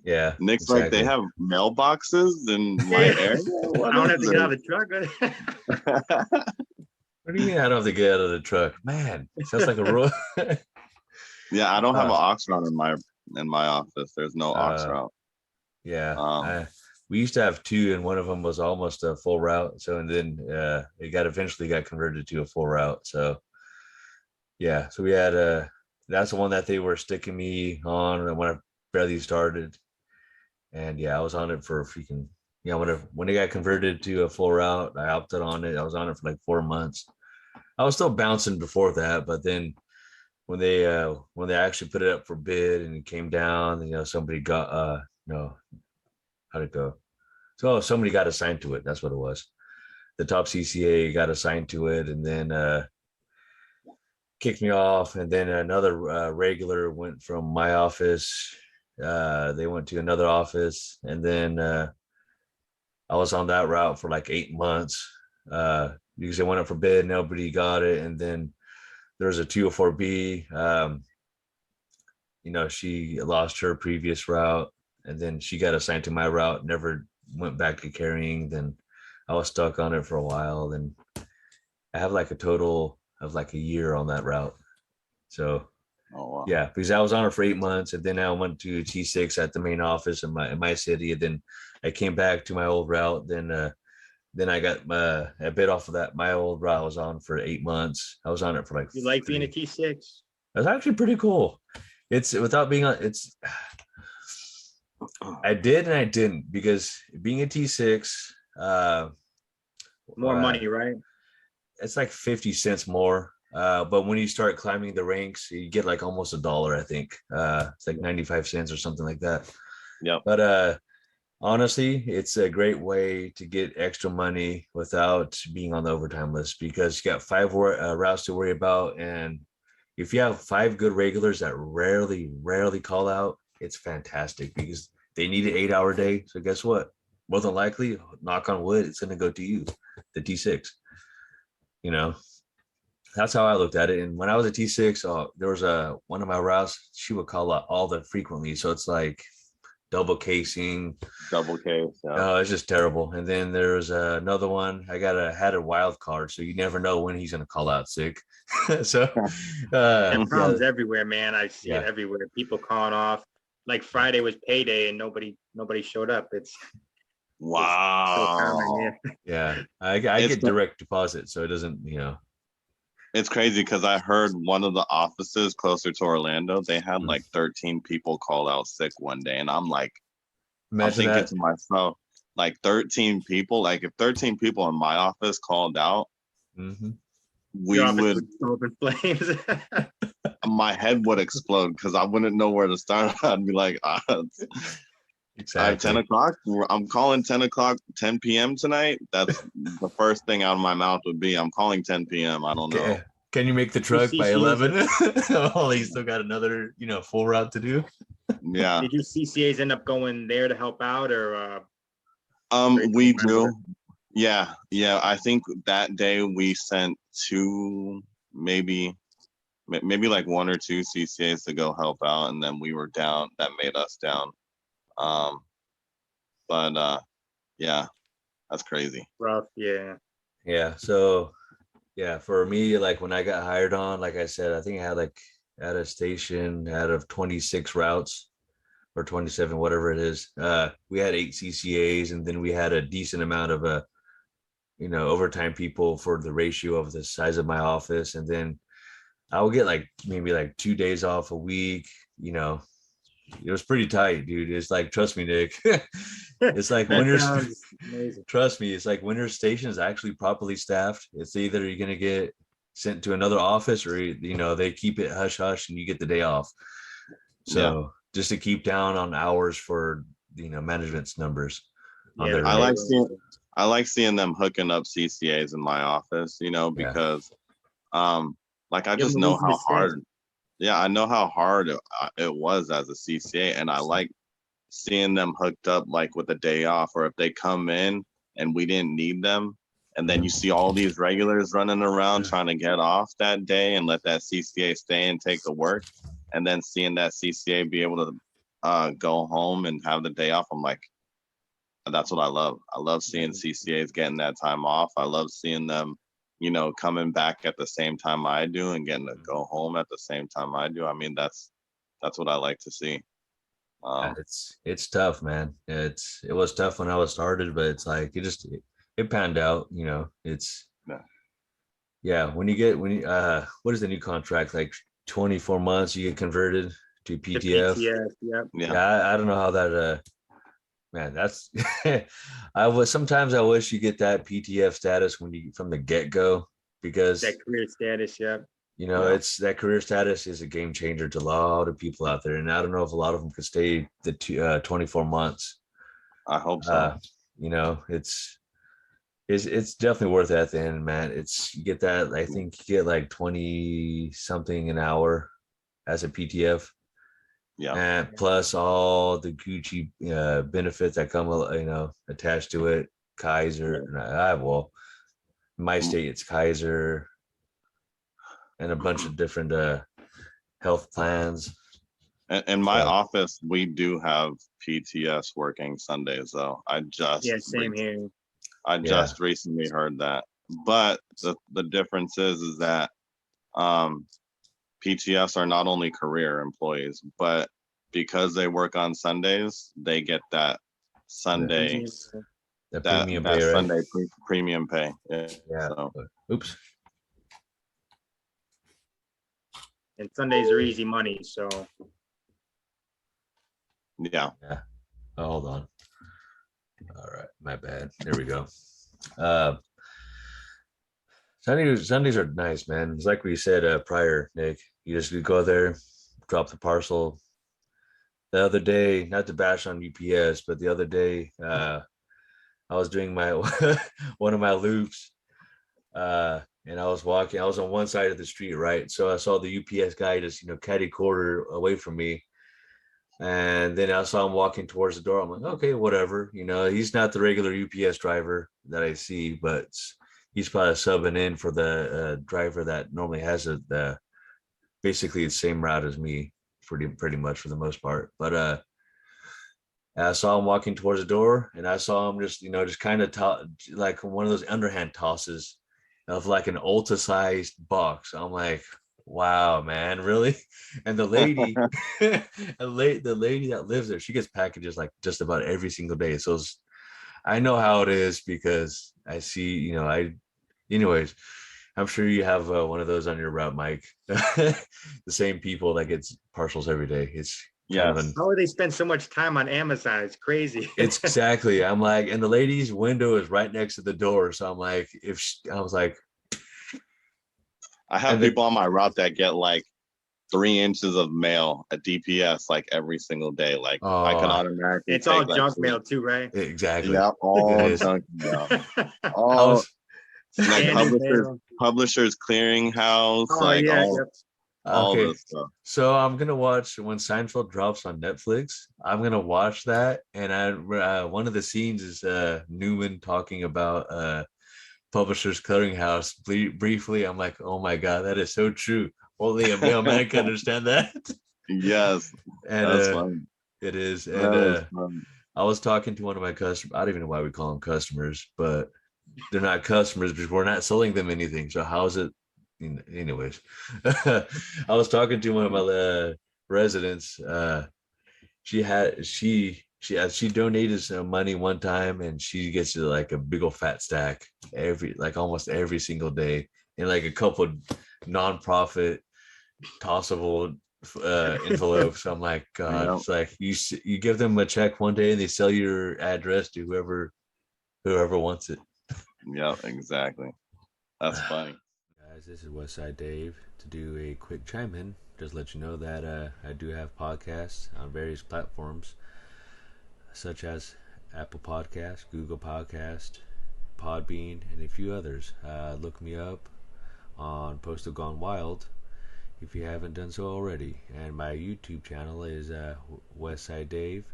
Yeah, Nick's like, they exactly. have mailboxes in my Yeah. area? I What don't is have to get out of the truck. What do you mean I don't have to get out of the truck? Man, sounds like a road. Yeah, I don't have an uh, aux route in my office. There's no aux uh, route. yeah. Um, We used to have two, and one of them was almost a full route. So, and then it got eventually got converted to a full route. So, yeah. So we had that's the one that they were sticking me on when I barely started. And yeah, I was on it for freaking yeah. When it got converted to a full route, I opted on it. I was on it for like 4 months. I was still bouncing before that, but then when they actually put it up for bid and it came down, somebody got how'd it go? So somebody got assigned to it. That's what it was. The top CCA got assigned to it, and then kicked me off. And then another regular went from my office. They went to another office, and then I was on that route for like 8 months because they went up for bid. Nobody got it, and then there's a 204B. She lost her previous route, and then she got assigned to my route. Never went back to carrying. Then I was stuck on it for a while. Then I have like a total of like a year on that route. So oh wow. yeah, because I was on it for 8 months, and then I went to T6 at the main office in my city, and then I came back to my old route. Then I got a bit off of that. My old route I was on for 8 months. I was on it for like You like being a three. T6? That's actually pretty cool. It's without being on. It's I did and I didn't because being a T6, More money, right? it's like 50 cents more. But when you start climbing the ranks, you get like almost $1, I think. It's like 95 cents or something like that. Yep. But honestly, it's a great way to get extra money without being on the overtime list because you got five routes to worry about. And if you have five good regulars that rarely call out, it's fantastic because they need an 8-hour day. So guess what? More than likely, knock on wood, it's going to go to you, the T6. You know, that's how I looked at it. And when I was a T6, there was one of my routes, she would call out all the frequently. So it's like double casing. Double case. Yeah. Oh, it's just terrible. And then there's another one. I had a wild card, so you never know when he's going to call out sick. So problems everywhere, man. I see it Yeah. everywhere. People calling off. Like Friday was payday and nobody showed up. It's so Wow. common, yeah, I get direct deposit, so it doesn't, It's crazy because I heard one of the offices closer to Orlando, they had like 13 people called out sick one day. And I'm like, imagine I'm thinking that. to myself, like 13 people, like if 13 people in my office called out, Mm-hmm. we Your office would, go up in flames. my head would explode because I wouldn't know where to start. I'd be like, Exactly. 10 o'clock. I'm calling 10 o'clock, 10 p.m. tonight. That's the first thing out of my mouth would be, I'm calling 10 p.m. I don't know. Can you make the truck by 11? Oh, you still got another, full route to do. Yeah. Did your CCAs end up going there to help out or? We do. Yeah. I think that day we sent two, maybe like one or two CCAs to go help out, and then we were down. That made us down. But yeah, that's crazy. Rough, yeah. Yeah. So yeah, for me, like when I got hired on, like I said, I think I had like at a station out of 26 routes or 27, whatever it is. We had 8 CCAs, and then we had a decent amount of overtime people for the ratio of the size of my office. And then I would get like maybe like 2 days off a week. It was pretty tight, dude. It's like, trust me, Nick. It's like trust me, it's like winter station is actually properly staffed. It's either you're gonna get sent to another office or they keep it hush hush and you get the day off. So just to keep down on hours for management's numbers. Yeah, I like seeing them hooking up CCAs in my office, because like I just know how hard. Yeah, I know how hard it was as a CCA, and I like seeing them hooked up like with a day off, or if they come in and we didn't need them, and then you see all these regulars running around trying to get off that day and let that CCA stay and take the work, and then seeing that CCA be able to go home and have the day off, I'm like, that's what I love. I love seeing CCAs getting that time off. I love seeing them, coming back at the same time I do and getting to go home at the same time I do. I mean, that's what I like to see. It's tough, man. It was tough when I was started, but it's like it panned out. It's Yeah. yeah. When you what is the new contract, like 24 months? You get converted to The PTF. PTS, yep. Yeah. Yeah, I don't know how that. Man, that's sometimes I wish you get that PTF status when you from the get go, because That career status, yep. Yeah. it's that career status is a game changer to a lot of people out there, and I don't know if a lot of them could stay the 24 months. I hope so. uh it's definitely worth it at the end, man. It's you get that, I think you get like 20 something an hour as a PTF, Yeah. and plus all the Gucci benefits that come attached to it. Kaiser, well, in my state it's Kaiser, and a bunch of different health plans. In my office, we do have PTS working Sundays, though. Same here. I just recently heard that. But the difference is that PTS are not only career employees, but because they work on Sundays, they get that Sunday the premium pay, right? Sunday premium pay. Yeah. So. Oops. And Sundays are easy money, so Yeah. Oh, hold on. All right, my bad. There we go. Sundays are nice, man. It's like we said prior, Nick. You just go there, drop the parcel. The other day, not to bash on UPS, but the other day, I was doing my one of my loops, and I was walking. I was on one side of the street, right? So I saw the UPS guy just catty corner away from me, and then I saw him walking towards the door. I'm like, okay, whatever. He's not the regular UPS driver that I see, but he's probably subbing in for the driver that normally has the basically the same route as me, pretty much for the most part. But I saw him walking towards the door, and I saw him just kind of like one of those underhand tosses of like an Ulta sized box. I'm like, wow, man, really? And the lady, the lady that lives there, she gets packages like just about every single day. So I know how it is because I see, anyways, I'm sure you have one of those on your route, Mike. The same people that gets parcels every day. It's kind of how do they spend so much time on Amazon? It's crazy. It's exactly. I'm like, and the lady's window is right next to the door. So I'm like, I was like, I have people on my route that get like 3 inches of mail at DPS like every single day. Like I can automatically. It's all junk mail too, right? Exactly. Yeah, all junk mail. All like Publishers Clearinghouse. All this stuff. So I'm gonna watch when Seinfeld drops on Netflix. I'm gonna watch that, and one of the scenes is Newman talking about Publishers Clearinghouse briefly. I'm like, oh my god, that is so true. Only a mailman can understand that. Yes, and that's fun. It is, and I was talking to one of my customers. I don't even know why we call them customers, but they're not customers because we're not selling them anything. So how is it? Anyways, I was talking to one of my residents. She donated some money one time, and she gets like a big old fat stack almost every single day in like a couple nonprofit tossable envelopes. I'm like, God, It's like you give them a check one day and they sell your address to whoever wants it. Yeah, exactly. That's funny. Guys, this is Westside Dave to do a quick chime in. Just let you know that I do have podcasts on various platforms such as Apple Podcast, Google Podcast, Podbean, and a few others. Look me up on Postal Gone Wild if you haven't done so already. And my YouTube channel is Westside Dave